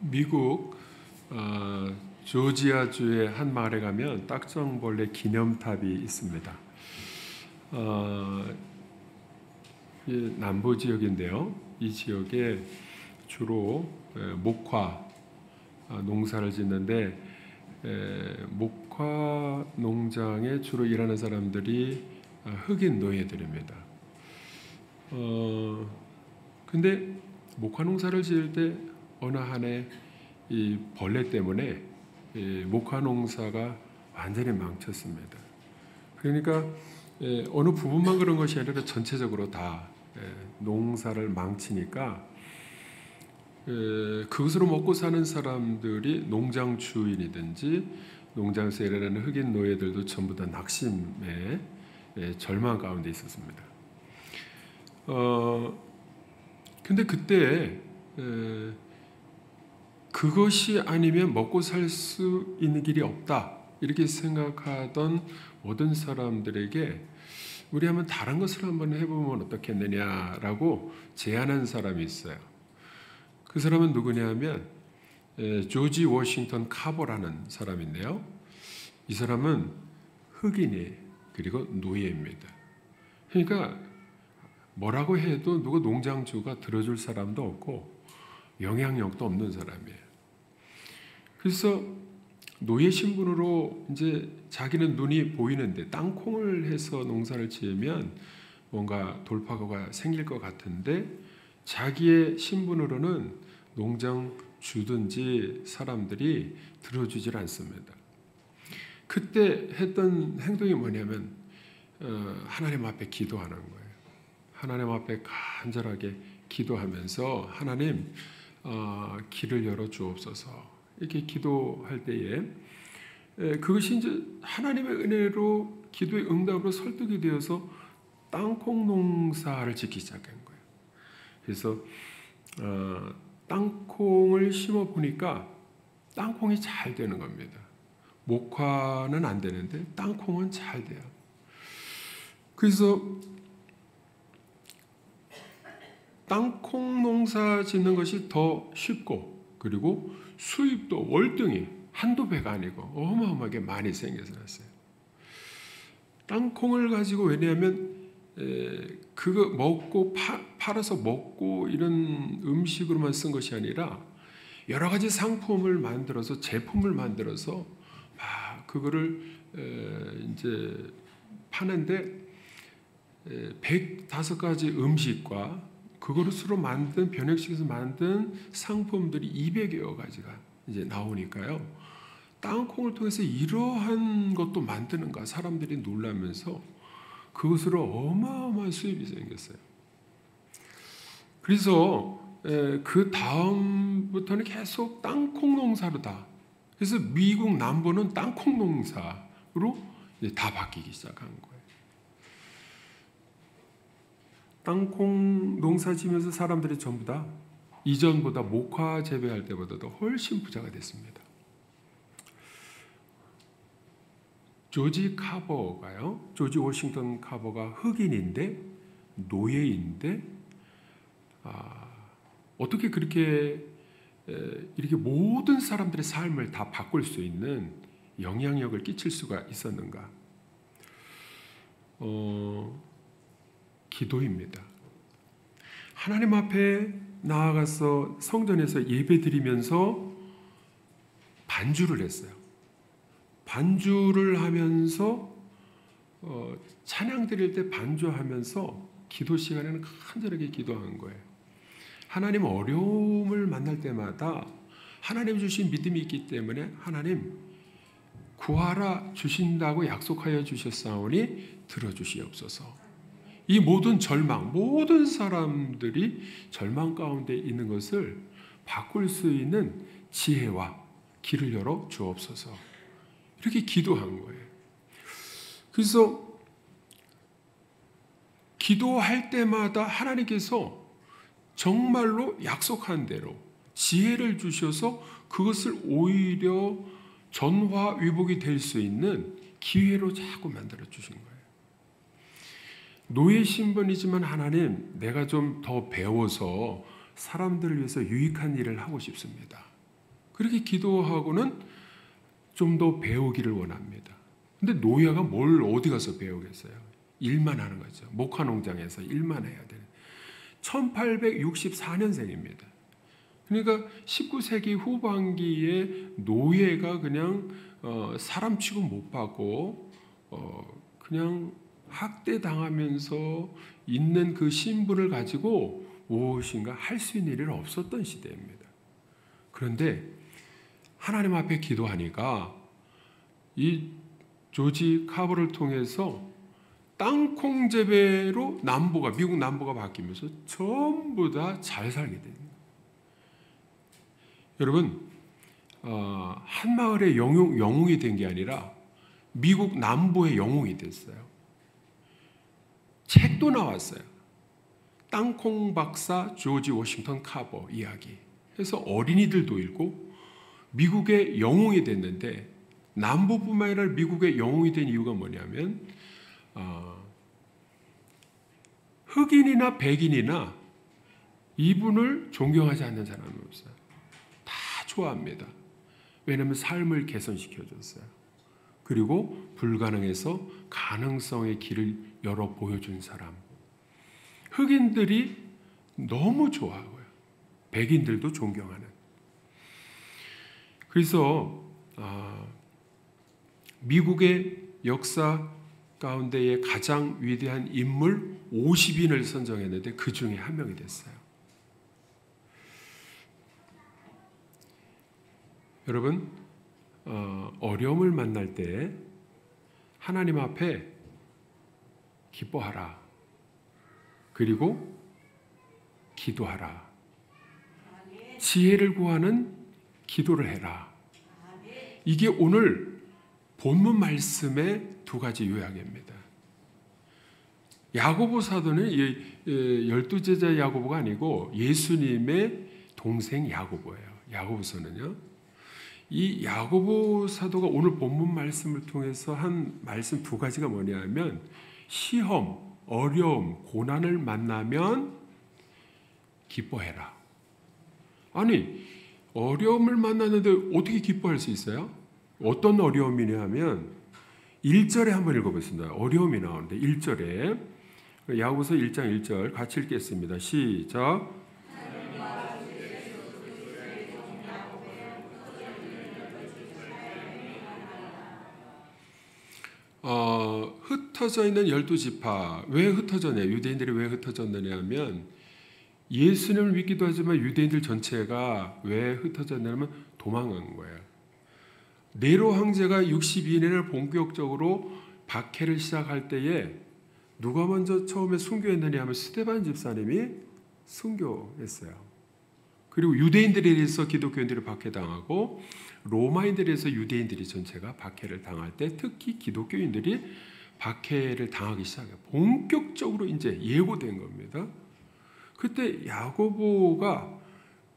미국 조지아주의 한 마을에 가면 딱정벌레 기념탑이 있습니다. 남부 지역인데요. 이 지역에 주로 목화 농사를 짓는데 목화 농장에 주로 일하는 사람들이 흑인 노예들입니다. 근데 목화 농사를 지을 때 어느 한 해 이 벌레 때문에 목화 농사가 완전히 망쳤습니다. 그러니까 어느 부분만 그런 것이 아니라 전체적으로 다 농사를 망치니까 그것으로 먹고 사는 사람들이 농장 주인이든지 농장에서 일하는 흑인 노예들도 전부 다 낙심에 절망 가운데 있었습니다. 근데 그때 그것이 아니면 먹고 살 수 있는 길이 없다 이렇게 생각하던 모든 사람들에게 우리 한번 다른 것을 한번 해보면 어떻겠느냐라고 제안한 사람이 있어요. 그 사람은 누구냐면 조지 워싱턴 카버라는 사람인데요. 이 사람은 흑인이 그리고 노예입니다. 그러니까 뭐라고 해도 누구 농장주가 들어줄 사람도 없고 영향력도 없는 사람이에요. 그래서 노예 신분으로 이제 자기는 눈이 보이는데 땅콩을 해서 농사를 지으면 뭔가 돌파구가 생길 것 같은데 자기의 신분으로는 농장 주든지 사람들이 들어주질 않습니다. 그때 했던 행동이 뭐냐면 하나님 앞에 기도하는 거예요. 하나님 앞에 간절하게 기도하면서 하나님 길을 열어 주옵소서 이렇게 기도할 때에 그것이 이제 하나님의 은혜로 기도의 응답으로 설득이 되어서 땅콩 농사를 짓기 시작한 거예요. 그래서 땅콩을 심어 보니까 땅콩이 잘 되는 겁니다. 목화는 안 되는데 땅콩은 잘 돼요. 그래서 땅콩 농사 짓는 것이 더 쉽고 그리고 수입도 월등히 한두 배가 아니고 어마어마하게 많이 생겨서 났어요. 땅콩을 가지고 왜냐하면 그거 먹고 팔아서 먹고 이런 음식으로만 쓴 것이 아니라 여러 가지 상품을 만들어서 제품을 만들어서 그거를 이제 파는데 105가지 음식과 그것으로 만든 변형식에서 만든 상품들이 200여 가지가 이제 나오니까요. 땅콩을 통해서 이러한 것도 만드는가 사람들이 놀라면서 그것으로 어마어마한 수입이 생겼어요. 그래서 그 다음부터는 계속 땅콩 농사로다. 그래서 미국 남부는 땅콩 농사로 이제 다 바뀌기 시작한 거예요. 땅콩 농사 지면서 사람들이 전부 다 이전보다 목화 재배할 때보다도 훨씬 부자가 됐습니다. 조지 워싱턴 카버가 흑인인데 노예인데 어떻게 그렇게 이렇게 모든 사람들의 삶을 다 바꿀 수 있는 영향력을 끼칠 수가 있었는가? 기도입니다. 하나님 앞에 나아가서 성전에서 예배 드리면서 반주를 했어요. 반주를 하면서 찬양 드릴 때 반주하면서 기도 시간에는 간절하게 기도한 거예요. 하나님 어려움을 만날 때마다 하나님 주신 믿음이 있기 때문에 하나님 구하라 주신다고 약속하여 주셨사오니 들어주시옵소서. 이 모든 절망, 모든 사람들이 절망 가운데 있는 것을 바꿀 수 있는 지혜와 길을 열어 주옵소서. 이렇게 기도한 거예요. 그래서 기도할 때마다 하나님께서 정말로 약속한 대로 지혜를 주셔서 그것을 오히려 전화위복이 될 수 있는 기회로 자꾸 만들어 주신 거예요. 노예 신분이지만 하나님 내가 좀 더 배워서 사람들을 위해서 유익한 일을 하고 싶습니다. 그렇게 기도하고는 좀 더 배우기를 원합니다. 근데 노예가 뭘 어디 가서 배우겠어요? 일만 하는 거죠. 목화농장에서 일만 해야 되는. 1864년생입니다. 그러니까 19세기 후반기에 노예가 그냥 사람 취급 못 받고 그냥 학대당하면서 있는 그 신분을 가지고 무엇인가 할 수 있는 일은 없었던 시대입니다. 그런데 하나님 앞에 기도하니까 이 조지 카버를 통해서 땅콩 재배로 미국 남부가 바뀌면서 전부 다 잘 살게 됩니다. 여러분, 한 마을의 영웅이 된 게 아니라 미국 남부의 영웅이 됐어요. 책도 나왔어요. 땅콩 박사 조지 워싱턴 카버 이야기. 그래서 어린이들도 읽고 미국의 영웅이 됐는데, 남부뿐만 아니라 미국의 영웅이 된 이유가 뭐냐면 흑인이나 백인이나 이분을 존경하지 않는 사람은 없어요. 다 좋아합니다. 왜냐하면 삶을 개선시켜줬어요. 그리고 불가능해서 가능성의 길을 열어 보여준 사람. 흑인들이 너무 좋아하고요. 백인들도 존경하는. 그래서 미국의 역사 가운데의 가장 위대한 인물 50인을 선정했는데 그 중에 한 명이 됐어요. 여러분, 어려움을 만날 때 하나님 앞에 기뻐하라. 그리고 기도하라. 지혜를 구하는 기도를 해라. 이게 오늘 본문 말씀의 두 가지 요약입니다. 야고보 사도는 12제자 야고보가 아니고 예수님의 동생 야고보예요. 야고보서는요. 이 야고보 사도가 오늘 본문 말씀을 통해서 한 말씀 두 가지가 뭐냐면 시험, 어려움, 고난을 만나면 기뻐해라. 아니, 어려움을 만났는데 어떻게 기뻐할 수 있어요? 어떤 어려움이냐 하면 1절에 한번 읽어보겠습니다. 어려움이 나오는데 1절에 야고보서 1장 1절 같이 읽겠습니다. 시작. 흩어져 있는 12지파. 왜 흩어졌냐? 유대인들이 왜 흩어졌느냐 하면 예수님을 믿기도 하지만 유대인들 전체가 왜 흩어졌냐면 도망간 거예요. 네로 황제가 62년을 본격적으로 박해를 시작할 때에 누가 먼저 처음에 순교했느냐 하면 스데반 집사님이 순교했어요. 그리고 유대인들에 의해서 기독교인들이 박해당하고 로마인들에 의해서 유대인들이 전체가 박해를 당할 때 특히 기독교인들이 박해를 당하기 시작해요. 본격적으로 이제 예고된 겁니다. 그때 야고보가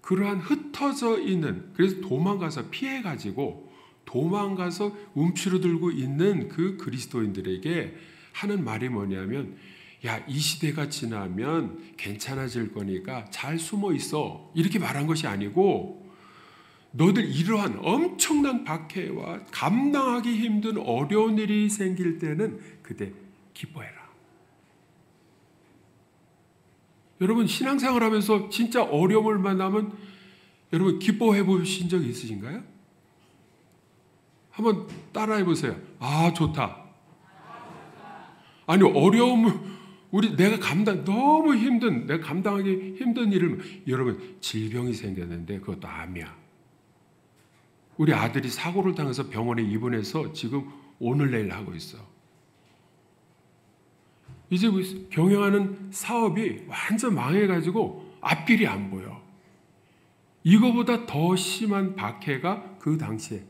그러한 흩어져 있는, 그래서 도망가서 피해가지고 도망가서 움츠러들고 있는 그 그리스도인들에게 하는 말이 뭐냐면, 야, 이 시대가 지나면 괜찮아질 거니까 잘 숨어 있어. 이렇게 말한 것이 아니고, 너들 이러한 엄청난 박해와 감당하기 힘든 어려운 일이 생길 때는 그때 기뻐해라. 여러분, 신앙생활 하면서 진짜 어려움을 만나면 여러분 기뻐해 보신 적 있으신가요? 한번 따라해 보세요. 아, 좋다. 아니, 어려움, 내가 너무 힘든, 내가 감당하기 힘든 일을, 여러분, 질병이 생겼는데 그것도 암이야. 우리 아들이 사고를 당해서 병원에 입원해서 지금 오늘 내일 하고 있어. 이제 경영하는 사업이 완전 망해가지고 앞길이 안 보여. 이거보다 더 심한 박해가 그 당시에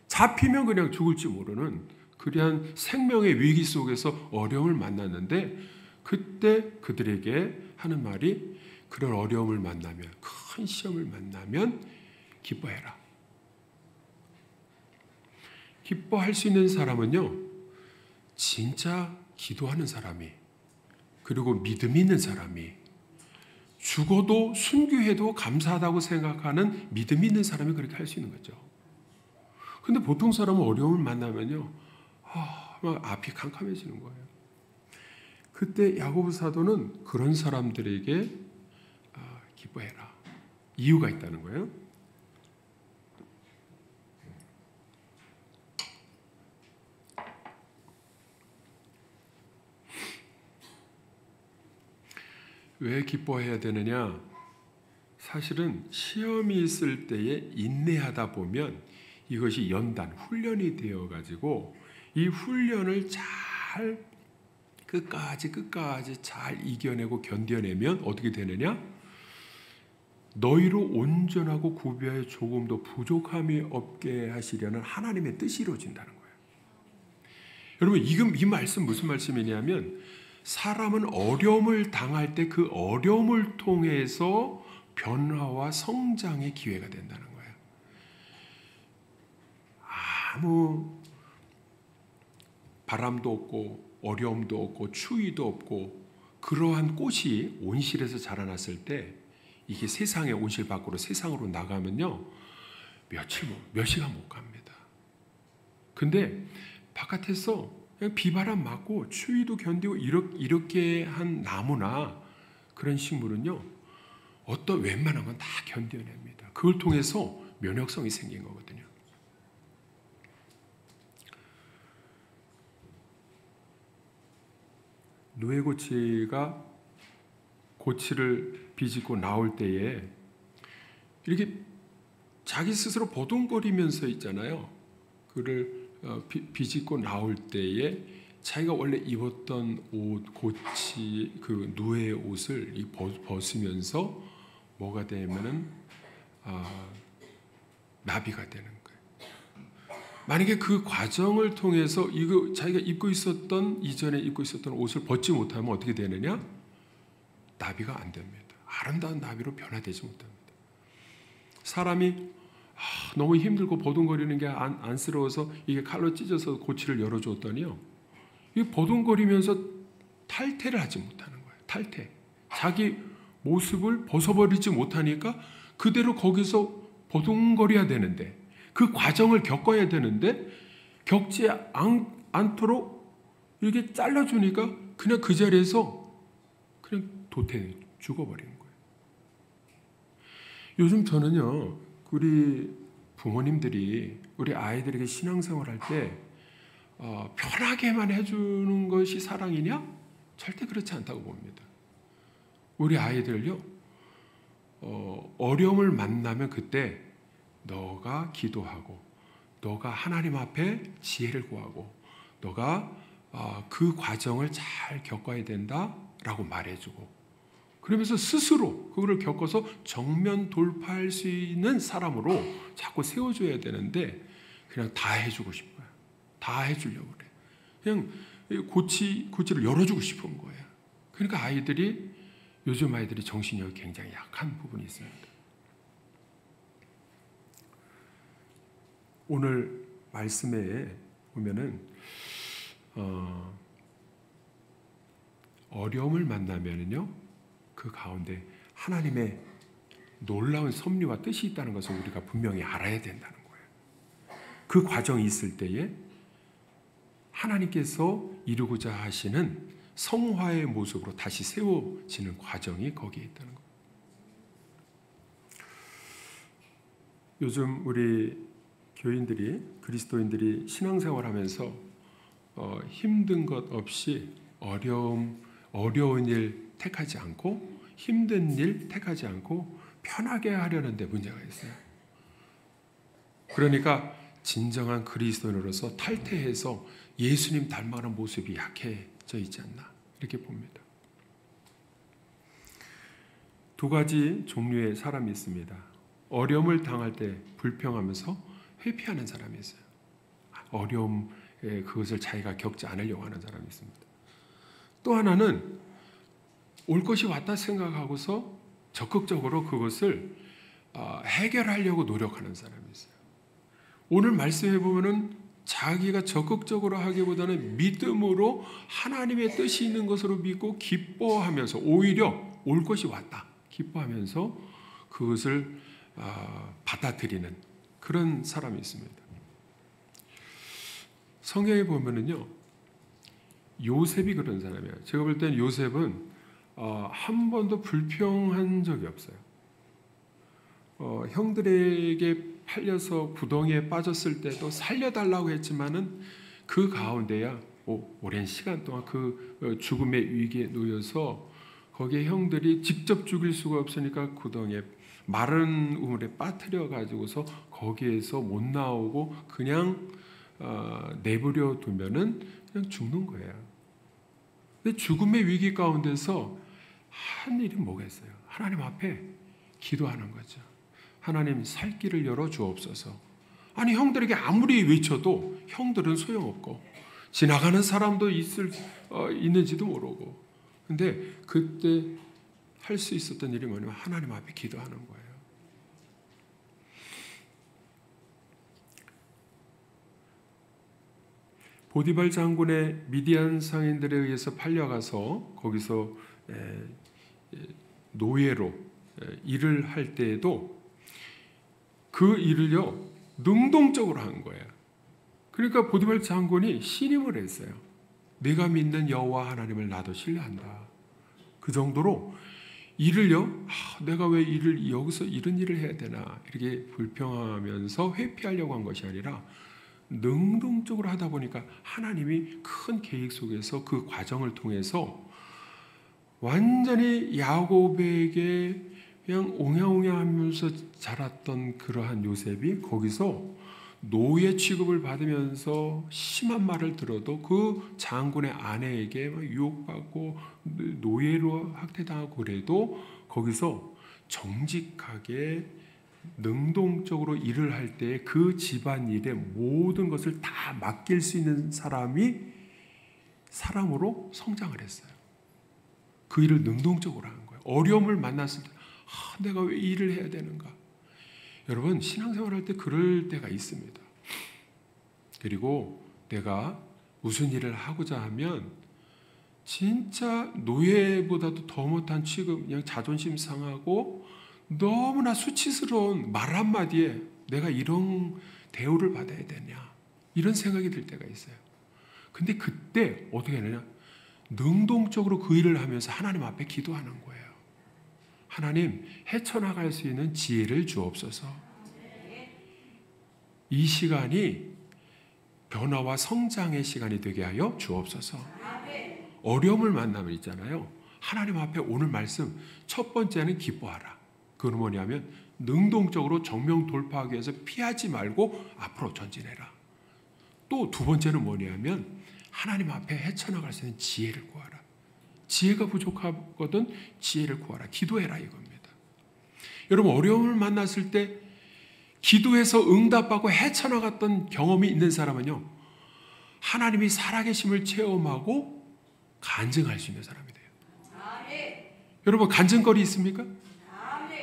잡히면 그냥 죽을지 모르는 그러한 생명의 위기 속에서 어려움을 만났는데, 그때 그들에게 하는 말이, 그런 어려움을 만나면, 큰 시험을 만나면 기뻐해라. 기뻐할 수 있는 사람은요, 진짜 기도하는 사람이, 그리고 믿음이 있는 사람이, 죽어도 순교해도 감사하다고 생각하는 믿음이 있는 사람이 그렇게 할 수 있는 거죠. 근데 보통 사람은 어려움을 만나면요, 막 앞이 캄캄해지는 거예요. 그때 야고보 사도는 그런 사람들에게 기뻐해라. 이유가 있다는 거예요. 왜 기뻐해야 되느냐? 사실은 시험이 있을 때에 인내하다 보면 이것이 연단, 훈련이 되어가지고 이 훈련을 잘 끝까지 잘 이겨내고 견뎌내면 어떻게 되느냐? 너희로 온전하고 구비하여 조금도 부족함이 없게 하시려는 하나님의 뜻이 이루어진다는 거예요. 여러분, 이 말씀 무슨 말씀이냐면 사람은 어려움을 당할 때 그 어려움을 통해서 변화와 성장의 기회가 된다는 거예요. 아무 바람도 없고 어려움도 없고 추위도 없고 그러한 꽃이 온실에서 자라났을 때 이게 세상의 온실 밖으로 세상으로 나가면요 몇 시간 못 갑니다. 근데 바깥에서 그냥 비바람 맞고 추위도 견디고 이렇게 한 나무나 그런 식물은요 어떤 웬만한 건 다 견뎌냅니다. 그걸 통해서 면역성이 생긴 거거든요. 누에고치가 고치를 비집고 나올 때에 이렇게 자기 스스로 보동거리면서 있잖아요. 그를 비집고 나올 때에 자기가 원래 입었던 옷, 고치, 그 누에의 옷을 벗으면서 뭐가 되면은 나비가 되는 거예요. 만약에 그 과정을 통해서 자기가 이전에 입고 있었던 옷을 벗지 못하면 어떻게 되느냐? 나비가 안 됩니다. 아름다운 나비로 변화되지 못합니다. 사람이 너무 힘들고 보둥거리는 게 안쓰러워서 이게 칼로 찢어서 고치를 열어줬더니요. 이 보둥거리면서 탈퇴를 하지 못하는 거예요. 탈퇴. 자기 모습을 벗어버리지 못하니까 그대로 거기서 보둥거려야 되는데 그 과정을 겪어야 되는데 겪지 않도록 이렇게 잘라주니까 그냥 그 자리에서 그냥 도태 죽어버리는 거예요. 요즘 저는요, 우리 부모님들이 우리 아이들에게 신앙생활할 때 편하게만 해주는 것이 사랑이냐? 절대 그렇지 않다고 봅니다. 우리 아이들요, 어려움을 만나면 그때 너가 기도하고 너가 하나님 앞에 지혜를 구하고 너가 그 과정을 잘 겪어야 된다라고 말해주고 그러면서 스스로 그거를 겪어서 정면 돌파할 수 있는 사람으로 자꾸 세워줘야 되는데 그냥 다 해주고 싶어요. 다 해주려고 그래요. 그냥 고치를 열어주고 싶은 거예요. 그러니까 요즘 아이들이 정신력이 굉장히 약한 부분이 있습니다. 오늘 말씀에 보면은 어려움을 만나면은요 그 가운데 하나님의 놀라운 섭리와 뜻이 있다는 것을 우리가 분명히 알아야 된다는 거예요. 그 과정이 있을 때에 하나님께서 이루고자 하시는 성화의 모습으로 다시 세워지는 과정이 거기에 있다는 거예요. 요즘 우리 교인들이 그리스도인들이 신앙생활하면서 힘든 것 없이 어려운 일 택하지 않고 힘든 일 택하지 않고 편하게 하려는데 문제가 있어요. 그러니까 진정한 그리스도인으로서 탈퇴해서 예수님 닮아가는 모습이 약해져 있지 않나 이렇게 봅니다. 두 가지 종류의 사람이 있습니다. 어려움을 당할 때 불평하면서 회피하는 사람이 있어요. 어려움에 그것을 자기가 겪지 않으려고 하는 사람이 있습니다. 또 하나는 올 것이 왔다 생각하고서 적극적으로 그것을 해결하려고 노력하는 사람이 있어요. 오늘 말씀해 보면은 자기가 적극적으로 하기보다는 믿음으로 하나님의 뜻이 있는 것으로 믿고 기뻐하면서 오히려 올 것이 왔다 기뻐하면서 그것을 받아들이는 그런 사람이 있습니다. 성경에 보면은요, 요셉이 그런 사람이에요. 제가 볼 때는 요셉은 한 번도 불평한 적이 없어요. 형들에게 팔려서 구덩이에 빠졌을 때도 살려달라고 했지만은 그 가운데야 오랜 시간 동안 그 죽음의 위기에 놓여서 거기에 형들이 직접 죽일 수가 없으니까 구덩이에 마른 우물에 빠뜨려 가지고서 거기에서 못 나오고 그냥 내버려 두면은 그냥 죽는 거예요. 근데 죽음의 위기 가운데서 한 일이 뭐겠어요? 하나님 앞에 기도하는 거죠. 하나님 살 길을 열어 주옵소서. 아니 형들에게 아무리 외쳐도 형들은 소용없고 지나가는 사람도 있는지도 모르고. 근데 그때 할 수 있었던 일이 뭐냐면 하나님 앞에 기도하는 거예요. 보디발 장군의 미디안 상인들에 의해서 팔려가서 거기서 노예로 일을 할 때에도 그 일을요 능동적으로 한 거예요. 그러니까 보디발 장군이 신임을 했어요. 내가 믿는 여호와 하나님을 나도 신뢰한다. 그 정도로 일을요, 내가 왜 여기서 이런 일을 해야 되나 이렇게 불평하면서 회피하려고 한 것이 아니라 능동적으로 하다 보니까 하나님이 큰 계획 속에서 그 과정을 통해서 완전히 야곱에게 그냥 옹야옹야하면서 자랐던 그러한 요셉이 거기서 노예 취급을 받으면서 심한 말을 들어도 그 장군의 아내에게 유혹받고 노예로 학대당하고 그래도 거기서 정직하게 능동적으로 일을 할 때 그 집안일의 모든 것을 다 맡길 수 있는 사람으로 성장을 했어요. 그 일을 능동적으로 한 거예요. 어려움을 만났을 때 내가 왜 이 일을 해야 되는가? 여러분 신앙생활할 때 그럴 때가 있습니다. 그리고 내가 무슨 일을 하고자 하면 진짜 노예보다도 더 못한 취급, 그냥 자존심 상하고 너무나 수치스러운 말 한마디에 내가 이런 대우를 받아야 되냐 이런 생각이 들 때가 있어요. 근데 그때 어떻게 하느냐? 능동적으로 그 일을 하면서 하나님 앞에 기도하는 거예요. 하나님 헤쳐나갈 수 있는 지혜를 주옵소서. 이 시간이 변화와 성장의 시간이 되게 하여 주옵소서. 어려움을 만나면 있잖아요. 하나님 앞에 오늘 말씀 첫 번째는 기뻐하라. 그건 뭐냐면 능동적으로 정면 돌파하기 위해서 피하지 말고 앞으로 전진해라. 또 두 번째는 뭐냐면 하나님 앞에 헤쳐나갈 수 있는 지혜를 구하라. 지혜가 부족하거든 지혜를 구하라. 기도해라 이겁니다. 여러분 어려움을 만났을 때 기도해서 응답받고 헤쳐나갔던 경험이 있는 사람은요. 하나님이 살아계심을 체험하고 간증할 수 있는 사람이 돼요. 여러분 간증거리 있습니까?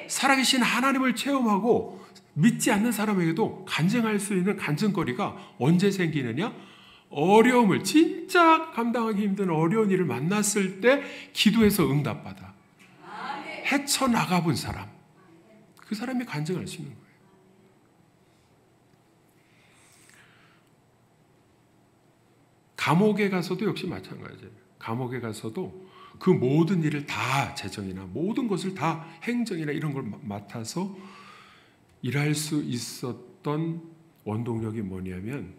살아계신 하나님을 체험하고 믿지 않는 사람에게도 간증할 수 있는 간증거리가 언제 생기느냐? 어려움을 진짜 감당하기 힘든 어려운 일을 만났을 때 기도해서 응답받아 헤쳐나가 본 사람, 그 사람이 간증할 수 있는 거예요. 감옥에 가서도 역시 마찬가지예요. 감옥에 가서도 그 모든 일을 다 재정이나 모든 것을 다 행정이나 이런 걸 맡아서 일할 수 있었던 원동력이 뭐냐면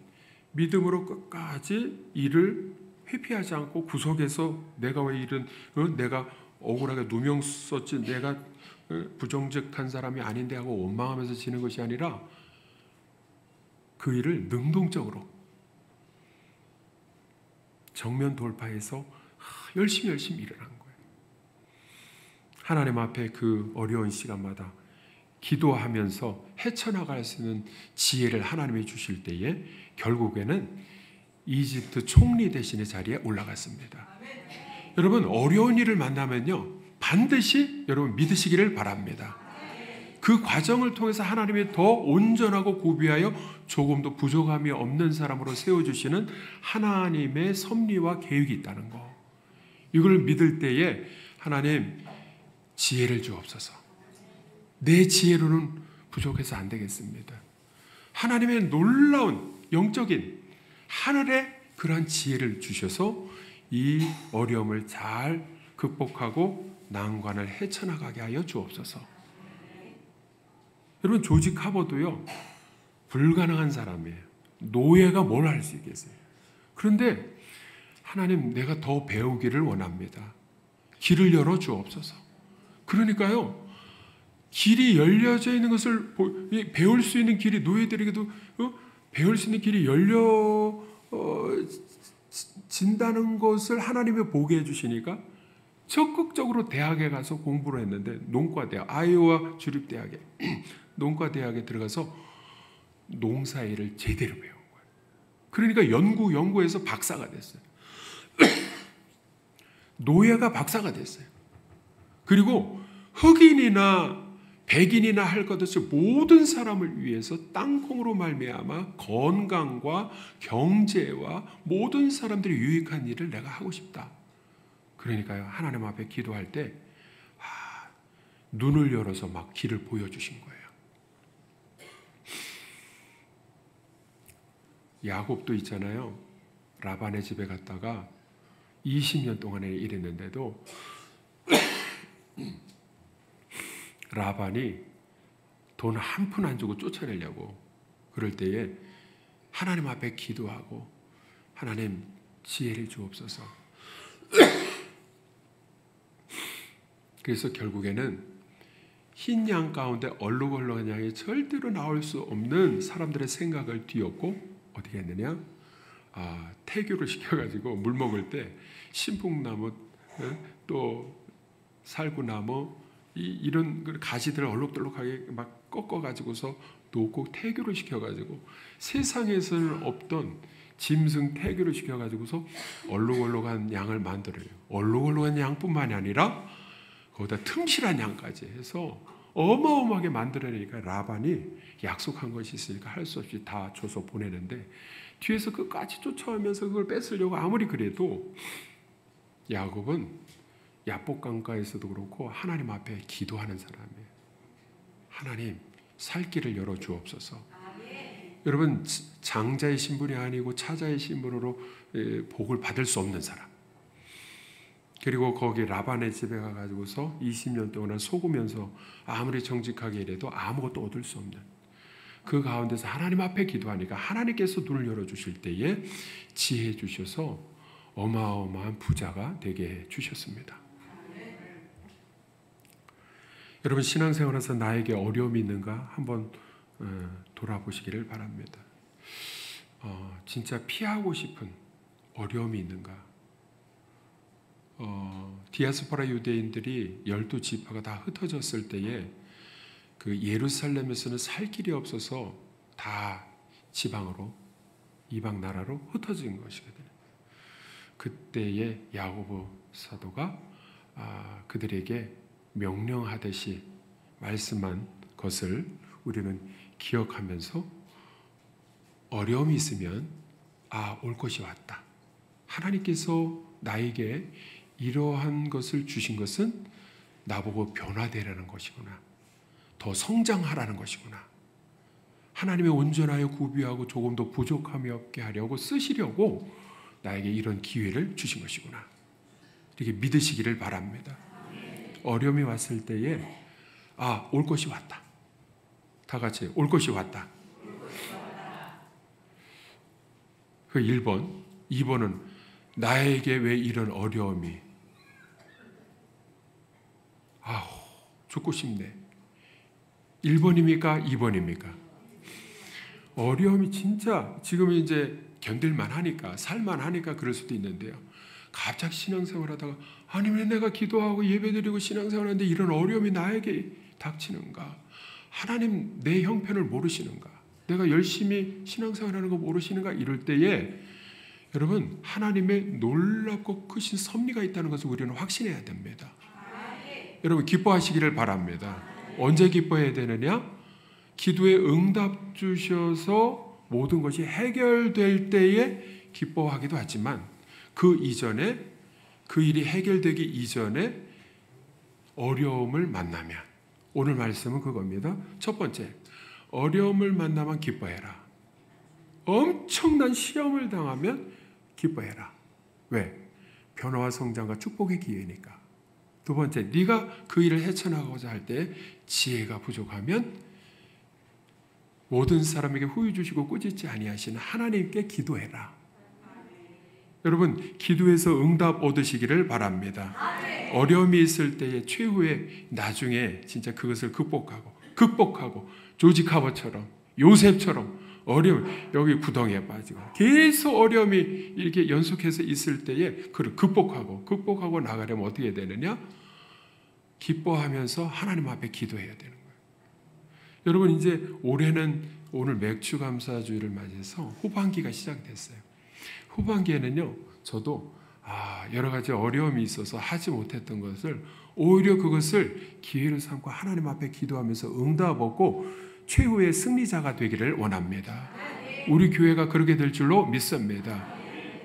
믿음으로 끝까지 일을 회피하지 않고 구속해서 내가 왜 이런 내가 억울하게 누명 썼지 내가 부정직한 사람이 아닌데 하고 원망하면서 지는 것이 아니라 그 일을 능동적으로 정면 돌파해서 열심히 일을 한 거예요. 하나님 앞에 그 어려운 시간마다 기도하면서 헤쳐나갈 수 있는 지혜를 하나님이 주실 때에 결국에는 이집트 총리 대신의 자리에 올라갔습니다. 여러분 어려운 일을 만나면요 반드시 여러분 믿으시기를 바랍니다. 그 과정을 통해서 하나님이 더 온전하고 구비하여 조금도 부족함이 없는 사람으로 세워주시는 하나님의 섭리와 계획이 있다는 거. 이걸 믿을 때에 하나님 지혜를 주옵소서. 내 지혜로는 부족해서 안 되겠습니다. 하나님의 놀라운 영적인 하늘의 그러한 지혜를 주셔서 이 어려움을 잘 극복하고 난관을 헤쳐나가게 하여 주옵소서. 여러분, 조지 카버도요, 불가능한 사람이에요. 노예가 뭘 할 수 있겠어요? 그런데 하나님, 내가 더 배우기를 원합니다. 길을 열어 주옵소서. 그러니까요, 길이 열려져 있는 것을 배울 수 있는 길이, 노예들에게도 배울 수 있는 길이 열려진다는 것을 하나님이 보게 해주시니까 적극적으로 대학에 가서 공부를 했는데, 농과대학, 아이오와 주립대학에 농과대학에 들어가서 농사일을 제대로 배운 거예요. 그러니까 연구에서 박사가 됐어요. 노예가 박사가 됐어요. 그리고 흑인이나 백인이나 할 것 없이 모든 사람을 위해서 땅콩으로 말미암아 건강과 경제와 모든 사람들이 유익한 일을 내가 하고 싶다. 그러니까요, 하나님 앞에 기도할 때 눈을 열어서 막 길을 보여주신 거예요. 야곱도 있잖아요. 라반의 집에 갔다가 20년 동안에 일했는데도 라반이 돈 한 푼 안 주고 쫓아내려고 그럴 때에 하나님 앞에 기도하고, 하나님 지혜를 주옵소서. 그래서 결국에는 흰 양 가운데 얼룩얼룩한 양이 절대로 나올 수 없는 사람들의 생각을 뒤엎고 어떻게 했느냐? 태교를 시켜가지고 물 먹을 때 신풍나무, 또 살구나무, 이런 가지들을 얼룩덜룩하게 막 꺾어가지고서 놓고 태교를 시켜가지고, 세상에서는 없던 짐승 태교를 시켜가지고서 얼룩얼룩한 양을 만들어요. 얼룩얼룩한 양뿐만이 아니라 거기다 틈실한 양까지 해서 어마어마하게 만들어내니까 라반이 약속한 것이 있으니까 할 수 없이 다 줘서 보내는데, 뒤에서 끝까지 쫓아오면서 그걸 뺏으려고 아무리 그래도 야곱은 야복강가에서도 그렇고 하나님 앞에 기도하는 사람이에요. 하나님, 살 길을 열어 주옵소서. 여러분, 장자의 신분이 아니고 차자의 신분으로 복을 받을 수 없는 사람. 그리고 거기 라반의 집에 가가지고서 20년 동안 속으면서 아무리 정직하게 일해도 아무것도 얻을 수 없는 그 가운데서 하나님 앞에 기도하니까 하나님께서 눈을 열어주실 때에 지혜 주셔서 어마어마한 부자가 되게 해주셨습니다. 여러분, 신앙생활에서 나에게 어려움이 있는가 한번 돌아보시기를 바랍니다. 진짜 피하고 싶은 어려움이 있는가? 디아스포라 유대인들이 12지파가 다 흩어졌을 때에 그 예루살렘에서는 살 길이 없어서 다 지방으로, 이방 나라로 흩어진 것이거든요. 그때에 야고보 사도가 그들에게 명령하듯이 말씀한 것을 우리는 기억하면서 어려움이 있으면 올 것이 왔다. 하나님께서 나에게 이러한 것을 주신 것은 나보고 변화되라는 것이구나. 더 성장하라는 것이구나. 하나님의 온전하여 구비하고 조금 더 부족함이 없게 하려고 쓰시려고 나에게 이런 기회를 주신 것이구나. 이렇게 믿으시기를 바랍니다. 어려움이 왔을 때에 올 것이 왔다. 다 같이 올 것이 왔다. 그 1번. 2번은 나에게 왜 이런 어려움이, 죽고 싶네. 1번입니까? 2번입니까? 어려움이 진짜 지금 이제 견딜만 하니까, 살만 하니까 그럴 수도 있는데요. 갑자기 신앙생활 하다가 왜 내가 기도하고 예배드리고 신앙생활하는데 이런 어려움이 나에게 닥치는가? 하나님 내 형편을 모르시는가? 내가 열심히 신앙생활하는 거 모르시는가? 이럴 때에 여러분, 하나님의 놀랍고 크신 섭리가 있다는 것을 우리는 확신해야 됩니다. 여러분, 기뻐하시기를 바랍니다. 언제 기뻐해야 되느냐? 기도에 응답 주셔서 모든 것이 해결될 때에 기뻐하기도 하지만, 그 이전에, 그 일이 해결되기 이전에 어려움을 만나면, 오늘 말씀은 그겁니다. 첫 번째, 어려움을 만나면 기뻐해라. 엄청난 시험을 당하면 기뻐해라. 왜? 변화와 성장과 축복의 기회니까. 두 번째, 네가 그 일을 헤쳐나가고자 할 때 지혜가 부족하면 모든 사람에게 후유 주시고 꾸짖지 아니하시는 하나님께 기도해라. 여러분, 기도해서 응답 얻으시기를 바랍니다. 어려움이 있을 때의 최후의 나중에 진짜 그것을 극복하고 조지 카버처럼, 요셉처럼 어려움, 여기 구덩이에 빠지고 계속 어려움이 이렇게 연속해서 있을 때에 그걸 극복하고 나가려면 어떻게 되느냐? 기뻐하면서 하나님 앞에 기도해야 되는 거예요. 여러분, 이제 올해는 오늘 맥주감사주의를 맞이해서 후반기가 시작됐어요. 후반기에는요, 저도 여러 가지 어려움이 있어서 하지 못했던 것을 오히려 그것을 기회로 삼고 하나님 앞에 기도하면서 응답 얻고 최후의 승리자가 되기를 원합니다. 우리 교회가 그렇게 될 줄로 믿습니다.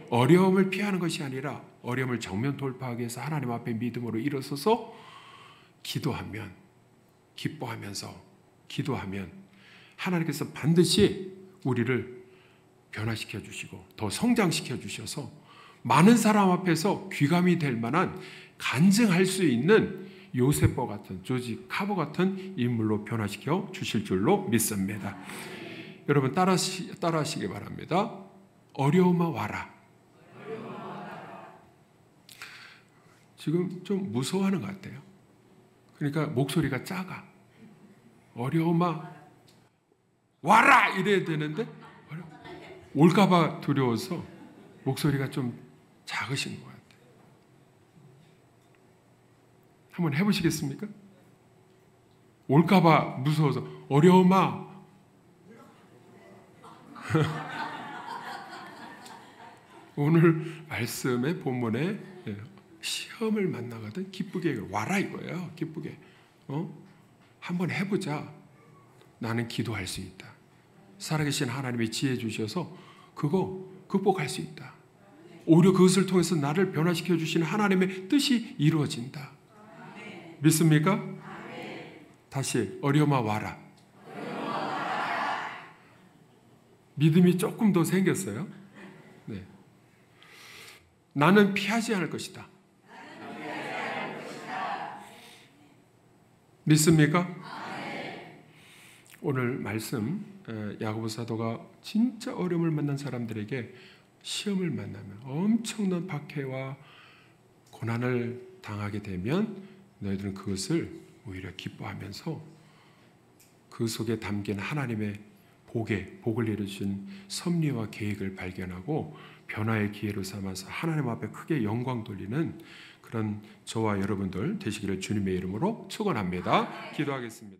어려움을 피하는 것이 아니라 어려움을 정면 돌파하기 위해서 하나님 앞에 믿음으로 일어서서 기도하면, 기뻐하면서 기도하면 하나님께서 반드시 우리를 변화시켜 주시고 더 성장시켜 주셔서 많은 사람 앞에서 귀감이 될 만한 간증할 수 있는 요셉과 같은, 조지 카버 같은 인물로 변화시켜 주실 줄로 믿습니다. 여러분, 따라하시기 바랍니다. 어려움아 와라. 지금 좀 무서워하는 것 같아요. 그러니까 목소리가 작아. 어려움아 와라 이래야 되는데 올까봐 두려워서 목소리가 좀 작으신 것 같아요. 한번 해보시겠습니까? 올까봐 무서워서 어려움아 오늘 말씀의 본문에 시험을 만나거든 기쁘게 와라 이거예요. 기쁘게 한번 해보자. 나는 기도할 수 있다. 살아계신 하나님의 지혜 주셔서 그거 극복할 수 있다. 오히려 그것을 통해서 나를 변화시켜 주시는 하나님의 뜻이 이루어진다. 믿습니까? 다시 어려움아 와라. 믿음이 조금 더 생겼어요. 네. 나는 피하지 않을 것이다. 믿습니까? 오늘 말씀 야고보 사도가 진짜 어려움을 만난 사람들에게 시험을 만나면 엄청난 박해와 고난을 당하게 되면 너희들은 그것을 오히려 기뻐하면서 그 속에 담긴 하나님의 복을 내려주신 섭리와 계획을 발견하고 변화의 기회로 삼아서 하나님 앞에 크게 영광 돌리는 그런 저와 여러분들 되시기를 주님의 이름으로 축원합니다. 기도하겠습니다.